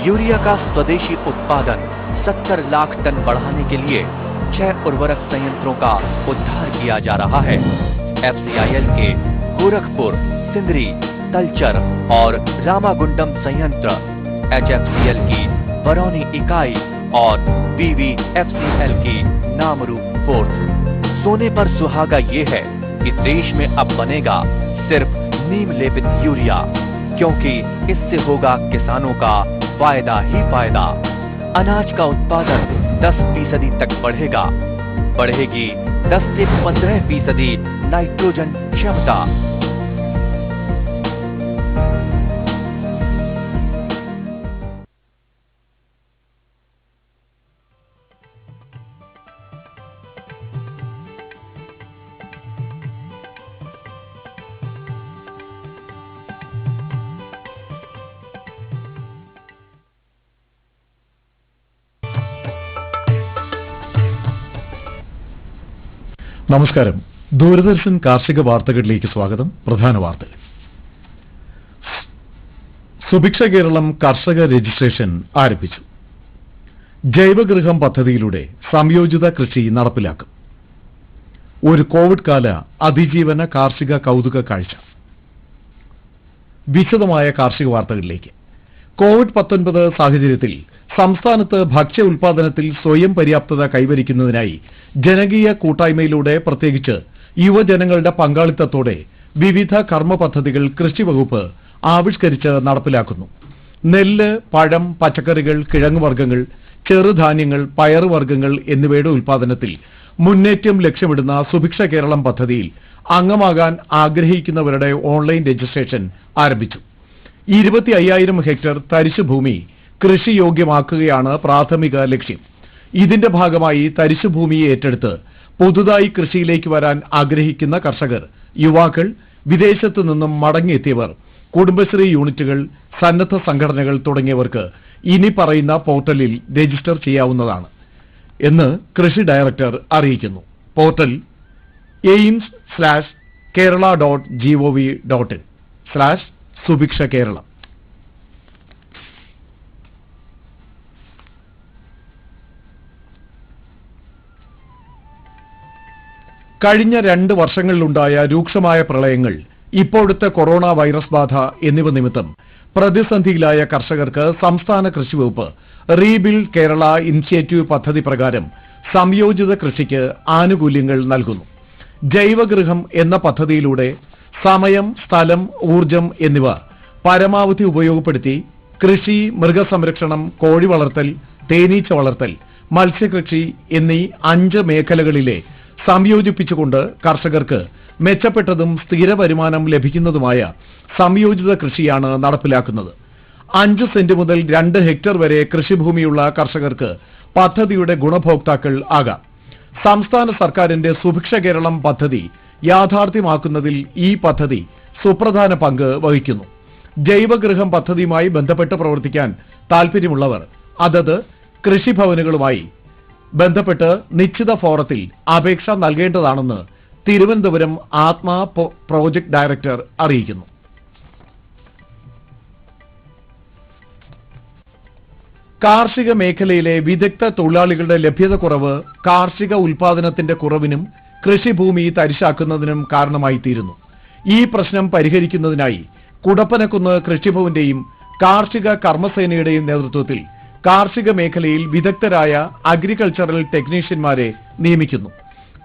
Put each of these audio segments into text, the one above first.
Urea का स्वदेशी उत्पादन 70 लाख टन बढ़ाने के लिए 6 उर्वरक संयंत्रों का उद्धार किया जा रहा है। FCIL के गोरखपुर, सिंदरी, तलचर और रामागुंडम संयंत्र, HFCL की बरौनी इकाई और BVFCL की नामरू फोर्स। सोने पर सुहागा ये है कि देश में अब बनेगा सिर्फ नीम लेपित यूरिया, क्योंकि इससे होगा किसानों का फायदा ही फायदा। अनाज का उत्पादन 10% तक बढ़ेगा। बढ़ेगी 10 से 15% नाइट्रोजन क्षमता। നമസ്കാരം. ദൂരദർശൻ കാർഷിക വാർത്തകളിലേക്ക് സ്വാഗതം. പ്രധാന വാർത്തകൾ. സുഭിക്ഷ കേരളം കർഷക രജിസ്ട്രേഷൻ ആരംഭിച്ചു. ജൈവഗൃഹം പദ്ധതിയിലൂടെ സംയോജിത കൃഷി നടപ്പിലാക്കും. ഒരു കോവിഡ് കാല അതിജീവന കാർഷിക കൗതുക കാഴ്ച. വിശദമായ കാർഷിക വാർത്തകളിലേക്ക്. കോവിഡ്-19 സാഹചര്യത്തിൽ സംസ്ഥാനത്ത് ഭക്ഷ്യ ഉൽപാദനത്തിൽ സ്വയം പര്യാപ്തത കൈവരിക്കുന്നതിനായി ജനകീയ കൂട്ടായ്മയിലൂടെ പ്രത്യേകിച്ച് യുവജനങ്ങളുടെ പങ്കാളിത്തത്തോടെ വിവിധ കർമ്മ പദ്ധതികൾ കൃഷിവകുപ്പ് ആവിഷ്കരിച്ച് നടപ്പിലാക്കുന്നു. നെല്ല്, പഴം, പച്ചക്കറികൾ, കിഴങ്ങുവർഗ്ഗങ്ങൾ, ചെറുധാന്യങ്ങൾ, പയറുവർഗ്ഗങ്ങൾ എന്നിവയുടെ ഉൽപാദനത്തിൽ മുന്നേറ്റം ലക്ഷ്യമിടുന്ന സുഭിക്ഷ കേരളം പദ്ധതിയിൽ അംഗമാകാൻ ആഗ്രഹിക്കുന്നവരുടെ ഓൺലൈൻ രജിസ്ട്രേഷൻ ആരംഭിച്ചു. 25,000 ഹെക്ടർ തരിശുഭൂമി കൃഷിയോഗ്യമാക്കുകയാണ് പ്രാഥമിക ലക്ഷ്യം. ഇതിന്റെ ഭാഗമായി തരിശുഭൂമി ഏറ്റെടുത്ത് പുതുതായി കൃഷിയിലേക്ക് വരാൻ ആഗ്രഹിക്കുന്ന കർഷകർ, യുവാക്കൾ, വിദേശത്തു നിന്നും മടങ്ങിയെത്തിയവർ, കുടുംബശ്രീ യൂണിറ്റുകൾ, സന്നദ്ധ സംഘടനകൾ തുടങ്ങിയവർക്ക് ഇനി പറയുന്ന പോർട്ടലിൽ രജിസ്റ്റർ ചെയ്യാവുന്നതാണ് എന്ന് കൃഷി ഡയറക്ടർ അറിയിക്കുന്നു. പോർട്ടൽ aims/kerala.gov.in/സുഭിക്ഷ കേരളം. കഴിഞ്ഞ 2 വർഷങ്ങളിലുണ്ടായ രൂക്ഷമായ പ്രളയങ്ങൾ, ഇപ്പോഴത്തെ കൊറോണ വൈറസ് ബാധ എന്നിവ നിമിത്തം പ്രതിസന്ധിയിലായ കർഷകർക്ക് സംസ്ഥാന കൃഷിവകുപ്പ് റീബിൽഡ് കേരള ഇനിഷ്യേറ്റീവ് പദ്ധതി പ്രകാരം സംയോജിത കൃഷിക്ക് ആനുകൂല്യങ്ങൾ നൽകുന്നു. ജൈവഗൃഹം എന്ന പദ്ധതിയിലൂടെ സമയം, സ്ഥലം, ഊർജം എന്നിവ പരമാവധി ഉപയോഗപ്പെടുത്തി കൃഷി, മൃഗസംരക്ഷണം, കോഴി വളർത്തൽ, തേനീച്ച വളർത്തൽ, മത്സ്യകൃഷി എന്നീ 5 മേഖലകളിലെ സംയോജിപ്പിച്ചുകൊണ്ട് കർഷകർക്ക് മെച്ചപ്പെട്ടതും സ്ഥിര വരുമാനം ലഭിക്കുന്നതുമായ സംയോജിത കൃഷിയാണ് നടപ്പിലാക്കുന്നത്. 5 സെന്റ് മുതൽ 2 ഹെക്ടർ വരെ കൃഷിഭൂമിയുള്ള കർഷകർക്ക് പദ്ധതിയുടെ ഗുണഭോക്താക്കൾ ആകാം. സംസ്ഥാന സർക്കാരിന്റെ സുഭിക്ഷ കേരളം പദ്ധതി യാഥാർത്ഥ്യമാക്കുന്നതിൽ ഈ പദ്ധതി സുപ്രധാന പങ്ക് വഹിക്കുന്നു. ജൈവഗൃഹം പദ്ധതിയുമായി ബന്ധപ്പെട്ട് പ്രവർത്തിക്കാൻ താൽപര്യമുള്ളവർ അതത് കൃഷിഭവനുകളുമായി ബന്ധപ്പെട്ട് നിശ്ചിത ഫോറത്തിൽ അപേക്ഷ നൽകേണ്ടതാണെന്ന് തിരുവനന്തപുരം ആത്മാ പ്രോജക്ട് ഡയറക്ടർ അറിയിക്കുന്നു. കാർഷിക മേഖലയിലെ വിദഗ്ധ തൊഴിലാളികളുടെ ലഭ്യത കുറവ് കാർഷിക ഉൽപാദനത്തിന്റെ കുറവിനും കൃഷിഭൂമി തരിശാക്കുന്നതിനും കാരണമായി തീരുന്നു. ഈ പ്രശ്നം പരിഹരിക്കുന്നതിനായി കുടപ്പനക്കുന്ന് കൃഷിഭവന്റെയും കാർഷിക കർമ്മസേനയുടെയും നേതൃത്വത്തിൽ കാർഷിക മേഖലയിൽ വിദഗ്ധരായ അഗ്രികൾച്ചറൽ ടെക്നീഷ്യന്മാരെ നിയമിക്കുന്നു.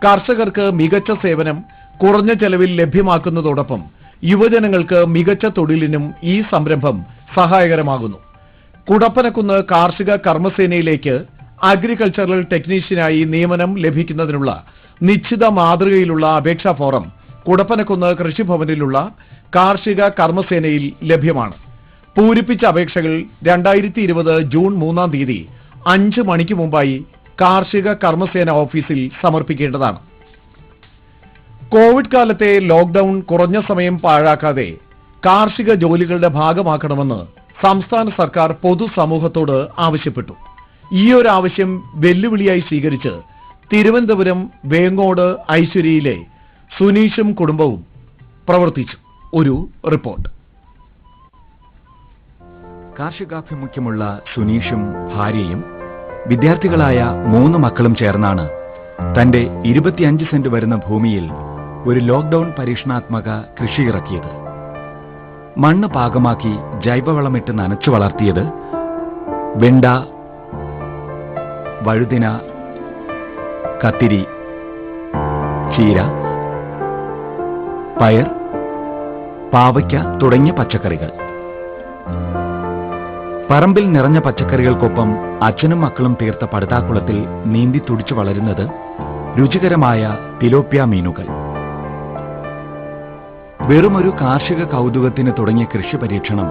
കർഷകർക്ക് മികച്ച സേവനം കുറഞ്ഞ ചെലവിൽ ലഭ്യമാക്കുന്നതോടൊപ്പം യുവജനങ്ങൾക്ക് മികച്ച തൊഴിലിനും ഈ സംരംഭം സഹായകരമാകുന്നു. കുടപ്പനക്കുന്ന് കാർഷിക കർമ്മസേനയിലേക്ക് അഗ്രികൾച്ചറൽ ടെക്നീഷ്യനായി നിയമനം ലഭിക്കുന്നതിനുള്ള നിശ്ചിത മാതൃകയിലുള്ള അപേക്ഷാ ഫോറം കുടപ്പനക്കുന്ന് കൃഷിഭവനിലുള്ള കാർഷിക കർമ്മസേനയിൽ ലഭ്യമാണ്. പൂരിപ്പിച്ച അപേക്ഷകൾ 2020 ജൂൺ 3-ാം തീയതി 5 മണിക്ക് മുമ്പായി കാർഷിക കർമ്മസേന ഓഫീസിൽ സമർപ്പിക്കേണ്ടതാണ്. കോവിഡ് കാലത്തെ ലോക്ഡൌൺ കുറഞ്ഞ സമയം പാഴാക്കാതെ കാർഷിക ജോലികളുടെ ഭാഗമാക്കണമെന്ന് സംസ്ഥാന സർക്കാർ പൊതുസമൂഹത്തോട് ആവശ്യപ്പെട്ടു. ഈ ഒരു ആവശ്യം വെല്ലുവിളിയായി സ്വീകരിച്ച് തിരുവനന്തപുരം വേങ്ങോട് ഐശ്വര്യയിലെ സുനീഷും കുടുംബവും പ്രവർത്തിച്ചു. ഒരു റിപ്പോർട്ട്. കാർഷികാഭിമുഖ്യമുള്ള സുനീഷും ഭാര്യയും വിദ്യാർത്ഥികളായ 3 മക്കളും ചേർന്നാണ് തന്റെ 25 സെന്റ് വരുന്ന ഭൂമിയിൽ ഒരു ലോക്ക്ഡൌൺ പരീക്ഷണാത്മക കൃഷി ഇറക്കിയത്. മണ്ണ് പാകമാക്കി ജൈവവളമിട്ട് നനച്ചു വളർത്തിയത് വെണ്ട, വഴുതിന, കത്തിരി, ചീര, പയർ, പാവയ്ക്ക തുടങ്ങിയ പച്ചക്കറികൾ. പറമ്പിൽ നിറഞ്ഞ പച്ചക്കറികൾക്കൊപ്പം അച്ഛനും മക്കളും തീർത്ത പടുതാക്കുളത്തിൽ നീന്തി തുടിച്ചു വളരുന്നത് രുചികരമായ തിലോപ്യ മീനുകൾ. വെറുമൊരു കാർഷിക കൗതുകത്തിന് തുടങ്ങിയ കൃഷി പരീക്ഷണം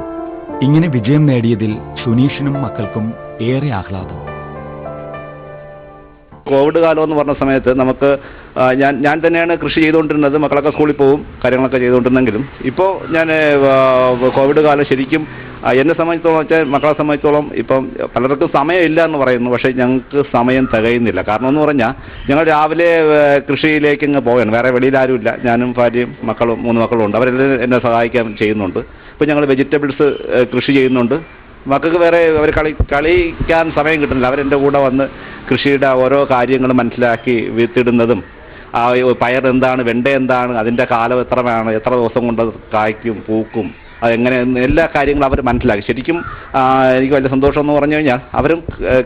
ഇങ്ങനെ വിജയം നേടിയതിൽ സുനീഷിനും മക്കൾക്കും ഏറെ ആഹ്ലാദം. കോവിഡ് കാലം എന്ന് പറഞ്ഞ സമയത്ത് നമുക്ക് ഞാൻ തന്നെയാണ് കൃഷി ചെയ്തുകൊണ്ടിരുന്നത്. മക്കളൊക്കെ സ്കൂളിൽ പോകും, കാര്യങ്ങളൊക്കെ ചെയ്തുകൊണ്ടിരുന്നെങ്കിലും ഇപ്പോൾ ഞാൻ കോവിഡ് കാലം ശരിക്കും എന്നെ സംബന്ധിച്ചോളം വെച്ചാൽ മക്കളെ സംബന്ധിച്ചോളം ഇപ്പം പലർക്കും സമയമില്ല എന്ന് പറയുന്നു. പക്ഷേ ഞങ്ങൾക്ക് സമയം തികയുന്നില്ല. കാരണം എന്ന് പറഞ്ഞാൽ ഞങ്ങൾ രാവിലെ കൃഷിയിലേക്ക് ഇങ്ങ് പോവുകയാണ്. വേറെ വെളിയിൽ ആരുമില്ല. ഞാനും ഭാര്യയും മക്കളും 3 മക്കളും ഉണ്ട്. അവരെല്ലാം എന്നെ സഹായിക്കാൻ ചെയ്യുന്നുണ്ട്. ഇപ്പോൾ ഞങ്ങൾ വെജിറ്റബിൾസ് കൃഷി ചെയ്യുന്നുണ്ട്. മക്കൾക്ക് വേറെ അവർ കളിക്കാൻ സമയം കിട്ടുന്നില്ല. അവരെൻ്റെ കൂടെ വന്ന് കൃഷിയുടെ ഓരോ കാര്യങ്ങളും മനസ്സിലാക്കി വിത്തിടുന്നതും പയർ എന്താണ്, വെണ്ട എന്താണ്, അതിൻ്റെ കാലം എത്രയാണ്, എത്ര ദിവസം കൊണ്ട് കായ്ക്കും പൂക്കും, അതെങ്ങനെ എല്ലാ കാര്യങ്ങളും അവർ മനസ്സിലാക്കി. ശരിക്കും എനിക്ക് വലിയ സന്തോഷം എന്ന് പറഞ്ഞു കഴിഞ്ഞാൽ അവരും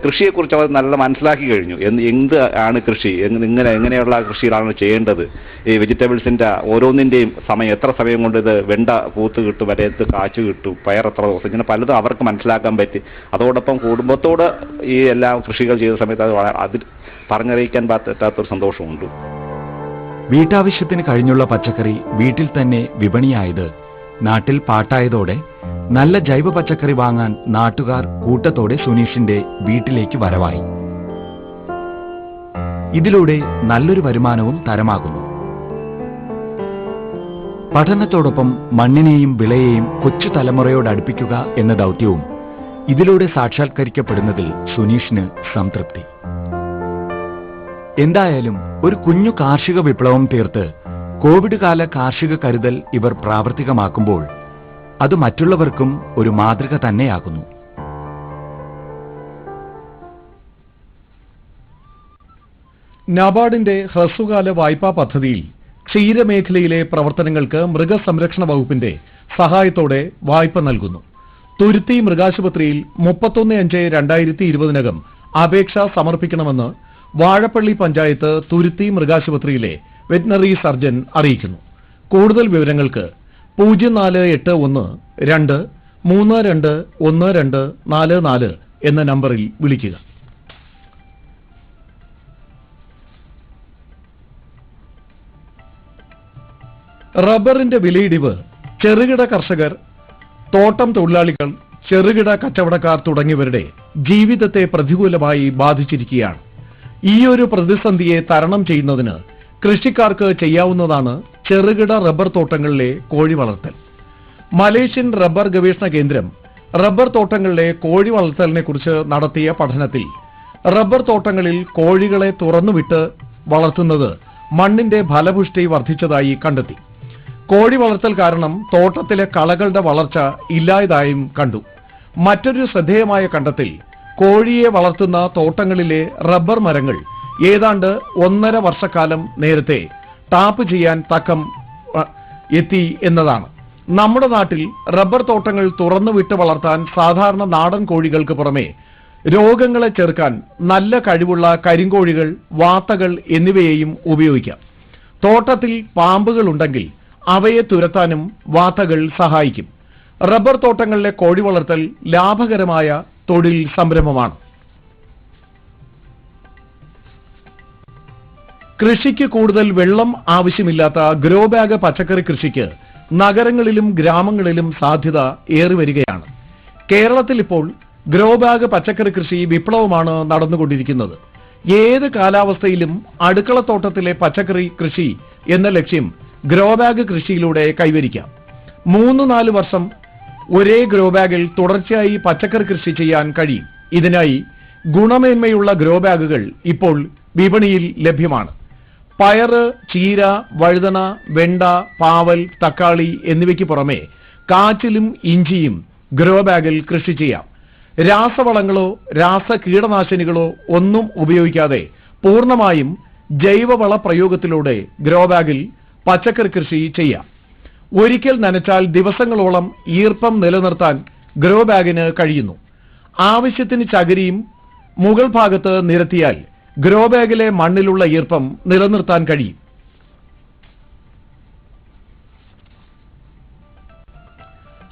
കൃഷിയെക്കുറിച്ച് അവർ നല്ല മനസ്സിലാക്കി കഴിഞ്ഞു. എന്ത് ആണ് കൃഷി, എങ്ങനെയുള്ള കൃഷികളാണ് ചെയ്യേണ്ടത്, ഈ വെജിറ്റബിൾസിൻ്റെ ഓരോന്നിൻ്റെയും സമയം, എത്ര സമയം കൊണ്ട് ഇത് വെണ്ട പൂത്ത് കിട്ടും, വരയത്ത് കാച്ചു കിട്ടും, പയർ എത്ര ദിവസം, ഇങ്ങനെ പലതും അവർക്ക് മനസ്സിലാക്കാൻ പറ്റി. അതോടൊപ്പം കുടുംബത്തോട് ഈ എല്ലാ കൃഷികൾ ചെയ്ത സമയത്ത് അത് പറഞ്ഞറിയിക്കാൻ പറ്റാത്തൊരു സന്തോഷമുണ്ട്. വീട്ടാവശ്യത്തിന് കഴിഞ്ഞുള്ള പച്ചക്കറി വീട്ടിൽ തന്നെ വിപണിയായത് നാട്ടിൽ പാട്ടായതോടെ നല്ല ജൈവ പച്ചക്കറി വാങ്ങാൻ നാട്ടുകാർ കൂട്ടത്തോടെ സുനീഷിന്റെ വീട്ടിലേക്ക് വരവായി. ഇതിലൂടെ നല്ലൊരു വരുമാനവും തരമാകുന്നു. പഠനത്തോടൊപ്പം മണ്ണിനെയും വിളയെയും കൊച്ചു തലമുറയോട് അടുപ്പിക്കുക എന്ന ദൗത്യവും ഇതിലൂടെ സാക്ഷാത്കരിക്കപ്പെടുന്നതിൽ സുനീഷിന് സംതൃപ്തി. എന്തായാലും ഒരു കുഞ്ഞു കാർഷിക വിപ്ലവം തീർത്ത് കോവിഡ് കാല കാർഷിക കരുതൽ ഇവർ പ്രാവർത്തികമാക്കുമ്പോൾ അത് മറ്റുള്ളവർക്കും ഒരു മാതൃക തന്നെയാകുന്നു. നബാർഡിന്റെ ഹ്രസ്വകാല വായ്പാ പദ്ധതിയിൽ ക്ഷീരമേഖലയിലെ പ്രവർത്തനങ്ങൾക്ക് മൃഗസംരക്ഷണ വകുപ്പിന്റെ സഹായത്തോടെ വായ്പ നൽകുന്നു. തുരുത്തി മൃഗാശുപത്രിയിൽ 31/5/2020 അപേക്ഷ സമർപ്പിക്കണമെന്ന് വാഴപ്പള്ളി പഞ്ചായത്ത് തുരുത്തി മൃഗാശുപത്രിയിലെ വെറ്റിനറി സർജൻ അറിയിക്കുന്നു. കൂടുതൽ വിവരങ്ങൾക്ക് 0481 എന്ന നമ്പറിൽ വിളിക്കുക. റബ്ബറിന്റെ വിലയിടിവ് ചെറുകിട കർഷകർ, തോട്ടം തൊഴിലാളികൾ, ചെറുകിട കച്ചവടക്കാർ തുടങ്ങിയവരുടെ ജീവിതത്തെ പ്രതികൂലമായി ബാധിച്ചിരിക്കുകയാണ്. ഈയൊരു പ്രതിസന്ധിയെ തരണം ചെയ്യുന്നതിന് കൃഷിക്കാർക്ക് ചെയ്യാവുന്നതാണ് ചെറുകിട റബ്ബർ തോട്ടങ്ങളിലെ കോഴി വളർത്തൽ. മലേഷ്യൻ റബ്ബർ ഗവേഷണ കേന്ദ്രം റബ്ബർ തോട്ടങ്ങളിലെ കോഴി വളർത്തലിനെ കുറിച്ച് നടത്തിയ പഠനത്തിൽ റബ്ബർ തോട്ടങ്ങളിൽ കോഴികളെ തുറന്നുവിട്ട് വളർത്തുന്നത് മണ്ണിന്റെ ഫലപുഷ്ടി വർദ്ധിച്ചതായി കണ്ടെത്തി. കോഴി വളർത്തൽ കാരണം തോട്ടത്തിലെ കളകളുടെ വളർച്ച ഇല്ലായതായും കണ്ടു. മറ്റൊരു ശ്രദ്ധേയമായ കണ്ടെത്തൽ കോഴിയെ വളർത്തുന്ന തോട്ടങ്ങളിലെ റബ്ബർ മരങ്ങൾ ഏതാണ്ട് 1.5 വർഷക്കാലം നേരത്തെ ടാപ്പ് ചെയ്യാൻ തക്കം എത്തി എന്നതാണ്. നമ്മുടെ നാട്ടിൽ റബ്ബർ തോട്ടങ്ങൾ തുറന്നുവിട്ട് വളർത്താൻ സാധാരണ നാടൻ കോഴികൾക്ക് പുറമെ രോഗങ്ങളെ ചെറുക്കാൻ നല്ല കഴിവുള്ള കരിങ്കോഴികൾ, വാത്തകൾ എന്നിവയെയും ഉപയോഗിക്കാം. തോട്ടത്തിൽ പാമ്പുകൾ ഉണ്ടെങ്കിൽ അവയെ തുരത്താനും വാത്തകൾ സഹായിക്കും. റബ്ബർ തോട്ടങ്ങളിലെ കോഴി വളർത്തൽ ലാഭകരമായ തൊഴിൽ സംരംഭമാണ്. കൃഷിക്ക് കൂടുതൽ വെള്ളം ആവശ്യമില്ലാത്ത ഗ്രോ ബാഗ് പച്ചക്കറി കൃഷിക്ക് നഗരങ്ങളിലും ഗ്രാമങ്ങളിലും സാധ്യത ഏറിവരികയാണ്. കേരളത്തിൽ ഇപ്പോൾ ഗ്രോ ബാഗ് പച്ചക്കറി കൃഷി വിപ്ലവമാണ് നടന്നുകൊണ്ടിരിക്കുന്നത്. ഏത് കാലാവസ്ഥയിലും അടുക്കളത്തോട്ടത്തിലെ പച്ചക്കറി കൃഷി എന്ന ലക്ഷ്യം ഗ്രോ ബാഗ് കൃഷിയിലൂടെ കൈവരിക്കാം. 3-4 വർഷം ഒരേ ഗ്രോ ബാഗിൽ തുടർച്ചയായി പച്ചക്കറി കൃഷി ചെയ്യാൻ കഴിയും. ഇതിനായി ഗുണമേന്മയുള്ള ഗ്രോ ബാഗുകൾ ഇപ്പോൾ വിപണിയിൽ ലഭ്യമാണ്. പയറ്, ചീര, വഴുതന, വെണ്ട, പാവൽ, തക്കാളി എന്നിവയ്ക്ക് പുറമെ കാച്ചിലും ഇഞ്ചിയും ഗ്രോ ബാഗിൽ കൃഷി ചെയ്യാം. രാസവളങ്ങളോ രാസ കീടനാശിനികളോ ഒന്നും ഉപയോഗിക്കാതെ പൂർണ്ണമായും ജൈവവള പ്രയോഗത്തിലൂടെ ഗ്രോ ബാഗിൽ പച്ചക്കറി കൃഷി ചെയ്യാം. ഒരിക്കൽ നനച്ചാൽ ദിവസങ്ങളോളം ഈർപ്പം നിലനിർത്താൻ ഗ്രോ ബാഗിന് കഴിയുന്നു. ആവശ്യത്തിന് ചകിരിയും മുകൾ ഭാഗത്ത് നിരത്തിയാൽ ഗ്രോ ബാഗിലെ മണ്ണിലുള്ള ഈർപ്പം നിലനിർത്താൻ കഴിയും.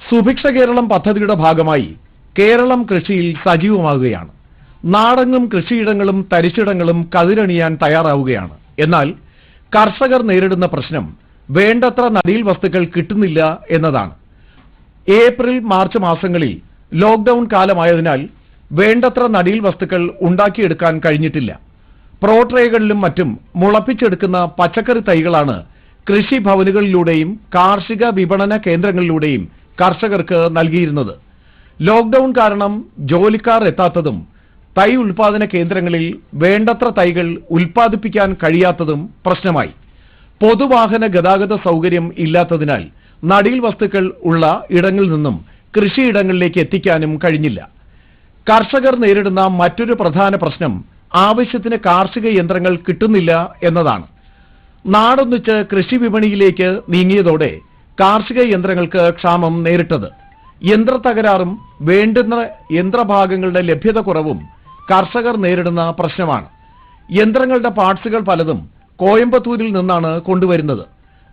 സുഭിക്ഷ കേരളം പദ്ധതിയുടെ ഭാഗമായി കേരളം കൃഷിയിൽ സജീവമാകുകയാണ്. നാടെങ്ങും കൃഷിയിടങ്ങളും തരിശിടങ്ങളും കതിരണിയാൻ തയ്യാറാവുകയാണ്. എന്നാൽ കർഷകർ നേരിടുന്ന പ്രശ്നം വേണ്ടത്ര നടീൽ വസ്തുക്കൾ കിട്ടുന്നില്ല എന്നതാണ്. ഏപ്രിൽ മാർച്ച് മാസങ്ങളിൽ ലോക്ക്ഡൌൺ കാലമായതിനാൽ വേണ്ടത്ര നടീൽ വസ്തുക്കൾ ഉണ്ടാക്കിയെടുക്കാൻ കഴിഞ്ഞിട്ടില്ല. പ്രോട്രേകളിലും മറ്റും മുളപ്പിച്ചെടുക്കുന്ന പച്ചക്കറി തൈകളാണ് കൃഷി ഭവനുകളിലൂടെയും കാർഷിക വിപണന കേന്ദ്രങ്ങളിലൂടെയും കർഷകർക്ക് നൽകിയിരുന്നത്. ലോക്ക്ഡൌൺ കാരണം ജോലിക്കാർ എത്താത്തതും തൈ ഉൽപാദന കേന്ദ്രങ്ങളിൽ വേണ്ടത്ര തൈകൾ ഉൽപ്പാദിപ്പിക്കാൻ കഴിയാത്തതും പ്രശ്നമായി. പൊതുവാഹന ഗതാഗത സൗകര്യം ഇല്ലാത്തതിനാൽ നടീൽ വസ്തുക്കൾ ഉള്ള ഇടങ്ങളിൽ നിന്നും കൃഷിയിടങ്ങളിലേക്ക് എത്തിക്കാനും കഴിഞ്ഞില്ല. കർഷകർ നേരിടുന്ന മറ്റൊരു പ്രധാന പ്രശ്നം ആവശ്യത്തിന് കാർഷിക യന്ത്രങ്ങൾ കിട്ടുന്നില്ല എന്നതാണ്. നാടൊന്നിച്ച് കൃഷി വിപണിയിലേക്ക് നീങ്ങിയതോടെ കാർഷിക യന്ത്രങ്ങൾക്ക് ക്ഷാമം നേരിട്ടത്. യന്ത്ര തകരാറും വേണ്ടുന്ന യന്ത്രഭാഗങ്ങളുടെ ലഭ്യത കുറവും കർഷകർ നേരിടുന്ന പ്രശ്നമാണ്. യന്ത്രങ്ങളുടെ പാർട്സുകൾ പലതും കോയമ്പത്തൂരിൽ നിന്നാണ് കൊണ്ടുവരുന്നത്.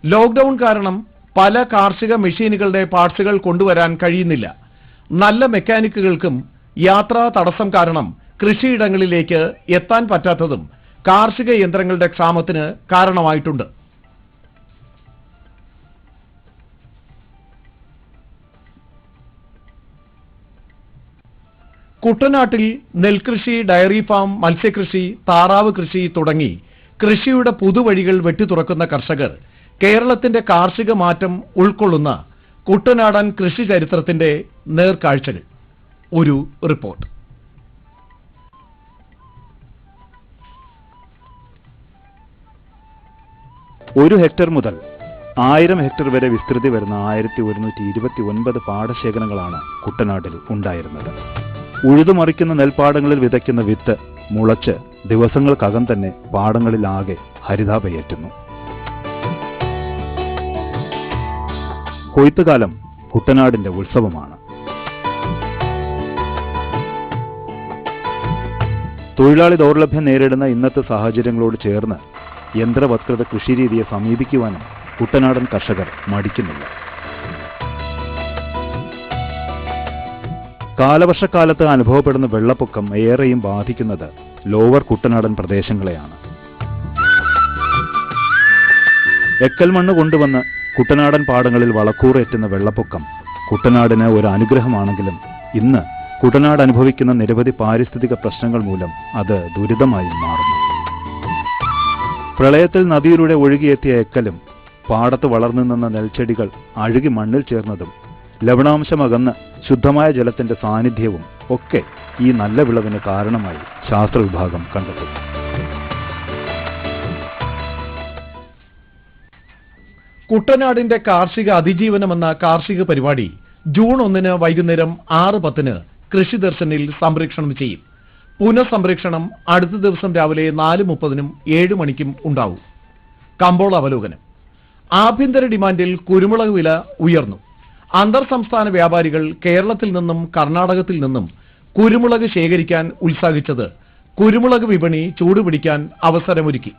ലോക്ക്ഡൌൺ കാരണം പല കാർഷിക മെഷീനുകളുടെ പാർട്സുകൾ കൊണ്ടുവരാൻ കഴിയുന്നില്ല. നല്ല മെക്കാനിക്കുകൾക്കും യാത്രാ തടസ്സം കാരണം കൃഷിയിടങ്ങളിലേക്ക് എത്താൻ പറ്റാത്തതും കാർഷിക യന്ത്രങ്ങളുടെ ക്ഷാമത്തിന് കാരണമായിട്ടുണ്ട്. കുട്ടനാട്ടിൽ നെൽകൃഷി, ഡയറി ഫാം, മത്സ്യകൃഷി, താറാവ് കൃഷി തുടങ്ങി കൃഷിയുടെ പുതുവഴികൾ വെട്ടിത്തുറക്കുന്ന കർഷകർ കേരളത്തിന്റെ കാർഷിക മാറ്റം ഉൾക്കൊള്ളുന്ന കുട്ടനാടൻ കൃഷി ചരിത്രത്തിന്റെ നേർക്കാഴ്ചകൾ. ഒരു റിപ്പോർട്ട്. ഒരു ഹെക്ടർ മുതൽ 1000 ഹെക്ടർ വരെ വിസ്തൃതി വരുന്ന 1129 പാടശേഖരങ്ങളാണ് കുട്ടനാട്ടിൽ ഉണ്ടായിരുന്നത്. ഉഴുതുമറിക്കുന്ന നെൽപ്പാടങ്ങളിൽ വിതയ്ക്കുന്ന വിത്ത് മുളച്ച് ദിവസങ്ങൾക്കകം തന്നെ പാടങ്ങളിലാകെ ഹരിതാഭയേറ്റുന്നു. കൊയ്ത്തുകാലം കുട്ടനാടിന്റെ ഉത്സവമാണ്. തൊഴിലാളി ദൗർലഭ്യം നേരിടുന്ന ഇന്നത്തെ സാഹചര്യങ്ങളോട് ചേർന്ന് യന്ത്രവത്കൃത കൃഷിരീതിയെ സമീപിക്കുവാനും കുട്ടനാടൻ കർഷകർ മടിക്കുന്നില്ല. കാലവർഷക്കാലത്ത് അനുഭവപ്പെടുന്ന വെള്ളപ്പൊക്കം ഏറെയും ബാധിക്കുന്നത് ലോവർ കുട്ടനാടൻ പ്രദേശങ്ങളെയാണ്. എക്കൽ മണ്ണ് കൊണ്ടുവന്ന് കുട്ടനാടൻ പാടങ്ങളിൽ വളക്കൂറേറ്റുന്ന വെള്ളപ്പൊക്കം കുട്ടനാടിന് ഒരു അനുഗ്രഹമാണെങ്കിലും ഇന്ന് കുട്ടനാട് അനുഭവിക്കുന്ന നിരവധി പാരിസ്ഥിതിക പ്രശ്നങ്ങൾ മൂലം അത് ദുരിതമായി മാറുന്നു. പ്രളയത്തിൽ നദിയിലൂടെ ഒഴുകിയെത്തിയ എക്കലും പാടത്ത് വളർന്നു നിന്ന നെൽച്ചെടികൾ അഴുകി മണ്ണിൽ ചേർന്നതും ലവണാംശമകന്ന് ശുദ്ധമായ ജലത്തിന്റെ സാന്നിധ്യവും ഒക്കെ ഈ നല്ല വിളവിന് കാരണമായി ശാസ്ത്രവിഭാഗം കണ്ടെത്തുന്നു. കുട്ടനാടിന്റെ കാർഷിക അതിജീവനമെന്ന കാർഷിക പരിപാടി ജൂൺ 1 വൈകുന്നേരം 6:10 കൃഷി ദർശനിൽ സംപ്രേക്ഷണം ചെയ്യും. പുനഃസംപ്രേക്ഷണം അടുത്ത ദിവസം രാവിലെ 4:30 7 മണിക്കും ഉണ്ടാവും. കമ്പോള അവലോകനം. ആഭ്യന്തര ഡിമാൻഡിൽ കുരുമുളക് വില ഉയർന്നു. അന്തർ സംസ്ഥാന വ്യാപാരികൾ കേരളത്തിൽ നിന്നും കർണാടകത്തിൽ നിന്നും കുരുമുളക് ശേഖരിക്കാൻ ഉത്സാഹിച്ചത് കുരുമുളക് വിപണി ചൂടുപിടിക്കാൻ അവസരമൊരുക്കി.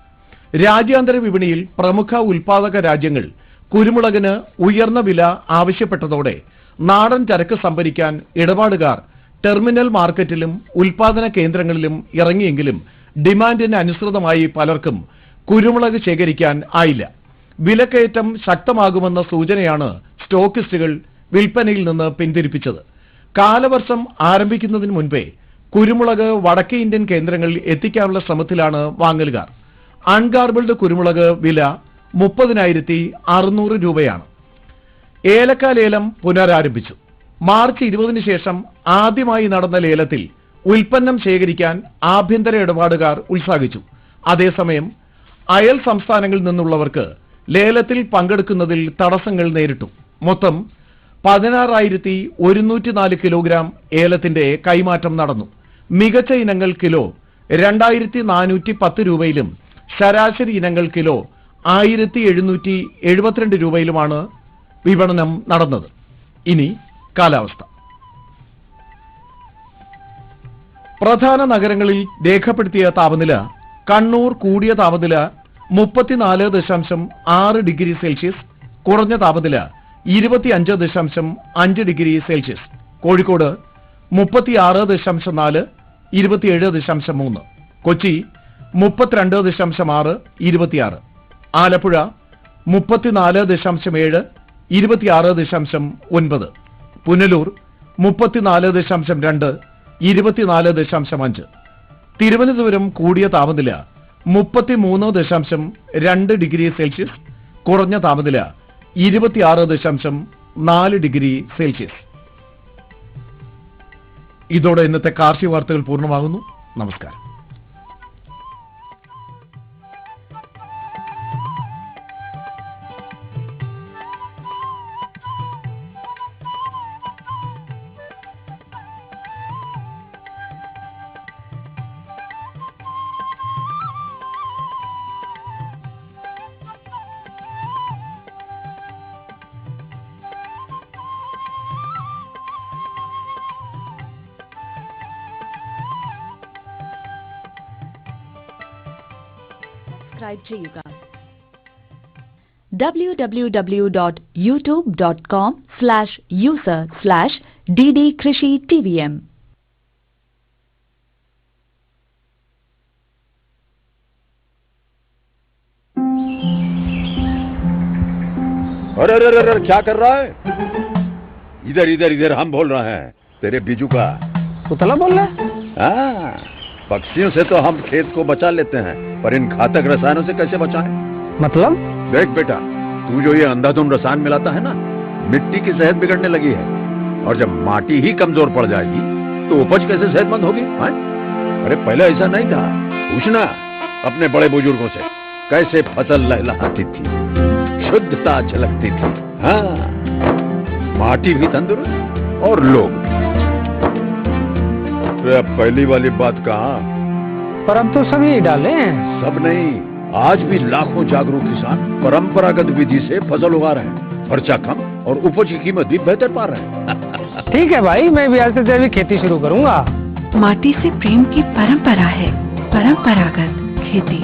രാജ്യാന്തര വിപണിയിൽ പ്രമുഖ ഉൽപാദക രാജ്യങ്ങൾ കുരുമുളകിന് ഉയർന്ന വില ആവശ്യപ്പെട്ടതോടെ നാടൻ ചരക്ക് സംഭരിക്കാൻ ഇടപാടുകാർ ടെർമിനൽ മാർക്കറ്റിലും ഉൽപാദന കേന്ദ്രങ്ങളിലും ഇറങ്ങിയെങ്കിലും ഡിമാൻഡിന് അനുസൃതമായി പലർക്കും കുരുമുളക് ശേഖരിക്കാൻ ആയില്ല. വിലക്കയറ്റം ശക്തമാകുമെന്ന സൂചനയാണ് സ്റ്റോക്കിസ്റ്റുകൾ വിൽപ്പനയിൽ നിന്ന് പിന്തിരിപ്പിച്ചത്. കാലവർഷം ആരംഭിക്കുന്നതിന് മുൻപേ കുരുമുളക് വടക്കേ ഇന്ത്യൻ കേന്ദ്രങ്ങളിൽ എത്തിക്കാനുള്ള ശ്രമത്തിലാണ് വാങ്ങലുകാർ. അൺഗാർബിൾഡ് കുരുമുളക് വില 30,600 രൂപയാണ്. ഏലക്ക ലേലം പുനരാരംഭിച്ചു. മാർച്ച് 20 ശേഷം ആദ്യമായി നടന്ന ലേലത്തിൽ ഉൽപ്പന്നം ശേഖരിക്കാൻ ആഭ്യന്തര ഇടപാടുകാർ ഉത്സാഹിച്ചു. അതേസമയം അയൽ സംസ്ഥാനങ്ങളിൽ നിന്നുള്ളവർക്ക് ലേലത്തിൽ പങ്കെടുക്കുന്നതിൽ തടസ്സങ്ങൾ നേരിട്ടു. മൊത്തം 16,104 കിലോഗ്രാം ഏലത്തിന്റെ കൈമാറ്റം നടന്നു. മികച്ച ഇനങ്ങൾ കിലോ 2,410 രൂപയിലും ശരാശരി ഇനങ്ങൾ കിലോ 1,772 രൂപയിലുമാണ് വിപണനം നടന്നത്. ഇനി കാലാവസ്ഥ. പ്രധാന നഗരങ്ങളിൽ രേഖപ്പെടുത്തിയ താപനില: കണ്ണൂർ കൂടിയ താപനില 34.6 ഡിഗ്രി സെൽഷ്യസ്, കുറഞ്ഞ താപനില 25.5 ഡിഗ്രി സെൽഷ്യസ്. കോഴിക്കോട് 36.4, 27.3. കൊച്ചി 32.6, 26. ആലപ്പുഴ 34.7, 26.9. പുനലൂർ 34.2, 24.5. തിരുവനന്തപുരം കൂടിയ താപനില 33.2 ഡിഗ്രി സെൽഷ്യസ്, കുറഞ്ഞ താപനില 26.4 ഡിഗ്രി സെൽഷ്യസ്. ഇതോടെ ഇന്നത്തെ കാർഷിക വാർത്തകൾ പൂർണ്ണമാകുന്നു. നമസ്കാരം. സബ്സ്ക്രൈബ് ചെയ്യുക. www.youtube.com/user/ddkrishitvm. अरे अरे अरे क्या कर रहा है? इधर इधर इधर हम बोल रहे हैं तेरे बीजू का। पुतला बोल रहा है? हाँ, पक्षियों से तो हम खेत को बचा लेते हैं, पर इन घातक रसायनों से कैसे बचाएं? मतलब? देख बेटा, तू जो ये अंधाधुंध रसायन मिलाता है ना, मिट्टी की सेहत बिगड़ने लगी है। और जब माटी ही कमजोर पड़ जाएगी तो उपज कैसे सेहतमंद होगी? हाँ? अरे पहले ऐसा नहीं था। पूछना अपने बड़े बुजुर्गों से, कैसे फसल लहलहाती थी, शुद्धता झलकती थी। हाँ, माटी भी तंदुरुस्त और लोग भी। अब पहली वाली बात कहाँ? पर अब तो सभी डाले हैं। सब नहीं, आज भी लाखों जागरूक किसान परंपरागत विधि से फसल उगा रहे हैं। खर्चा कम और उपज की कीमत भी बेहतर पा रहे हैं। ठीक है भाई, मैं भी आज से जैविक खेती शुरू करूंगा। माटी से प्रेम की परंपरा है परंपरागत खेती।